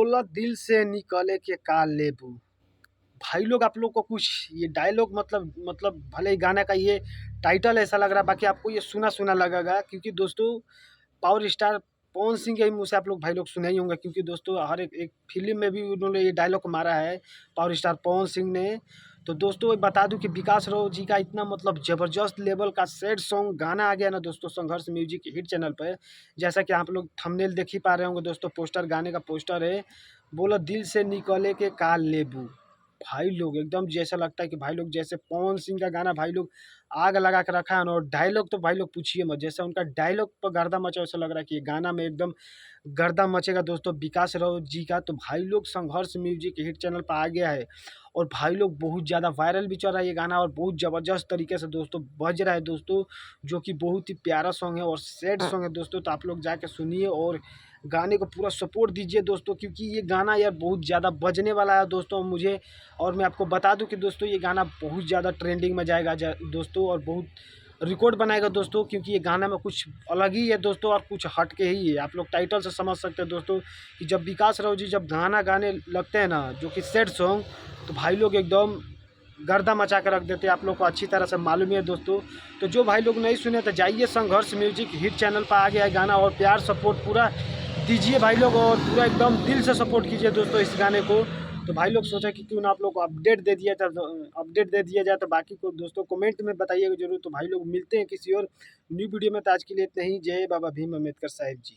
बोला दिल से निकले के का लेबू। भाई लोग आप लोग को कुछ ये डायलॉग मतलब भले ही गाना का ये टाइटल ऐसा लग रहा है, बाकी आपको ये सुना सुना लगेगा, क्योंकि दोस्तों पावर स्टार पवन सिंह के ही मुँह से आप लोग भाई लोग सुने ही होंगे, क्योंकि दोस्तों हर एक एक फिल्म में भी उन्होंने ये डायलॉग मारा है पावर स्टार पवन सिंह ने। तो दोस्तों बता दूं कि विकास राव जी का इतना मतलब ज़बरदस्त लेवल का सैड सॉन्ग गाना आ गया ना दोस्तों, संघर्ष म्यूजिक हिट चैनल पे। जैसा कि आप लोग थंबनेल देख ही पा रहे होंगे दोस्तों, पोस्टर गाने का पोस्टर है, बोलो दिल से निकले के का लेबू। भाई लोग एकदम जैसा लगता है कि भाई लोग जैसे पवन सिंह का गाना भाई लोग आग लगा के रखा है ना, और डायलॉग तो भाई लोग पूछिए मत, जैसे उनका डायलॉग पर गर्दा मचा वैसा लग रहा है कि ये गाना में एकदम गर्दा मचेगा दोस्तों विकास राव जी का। तो भाई लोग संघर्ष म्यूजिक हिट चैनल पर आ गया है, और भाई लोग बहुत ज़्यादा वायरल भी चल रहा है ये गाना, और बहुत ज़बरदस्त तरीके से दोस्तों बज रहा है दोस्तों, जो कि बहुत ही प्यारा सॉन्ग है और सैड सॉन्ग है दोस्तों। तो आप लोग जाके सुनिए और गाने को पूरा सपोर्ट दीजिए दोस्तों, क्योंकि ये गाना यार बहुत ज़्यादा बजने वाला है दोस्तों मुझे। और मैं आपको बता दूं कि दोस्तों ये गाना बहुत ज़्यादा ट्रेंडिंग में जाएगा दोस्तों, और बहुत रिकॉर्ड बनाएगा दोस्तों, क्योंकि ये गाना में कुछ अलग ही है दोस्तों और कुछ हट के ही है। आप लोग टाइटल से समझ सकते हैं दोस्तों कि जब विकास राव जी जब गाना गाने लगते हैं ना, जो कि सैड सॉन्ग, तो भाई लोग एकदम गर्दा मचा के रख देते हैं, आप लोग को अच्छी तरह से मालूम है दोस्तों। तो जो भाई लोग नहीं सुने तो जाइए संघर्ष म्यूजिक हिट चैनल पर आ गया है गाना, और प्यार सपोर्ट पूरा दीजिए भाई लोग, और पूरा एकदम दिल से सपोर्ट कीजिए दोस्तों इस गाने को। तो भाई लोग सोचा कि क्यों ना आप लोग को अपडेट दे दिया जाए, तो बाकी को दोस्तों कमेंट में बताइएगा जरूर। तो भाई लोग मिलते हैं किसी और न्यू वीडियो में, तो आज के लिए इतना ही। जय बाबा भीम अम्बेडकर साहिब जी।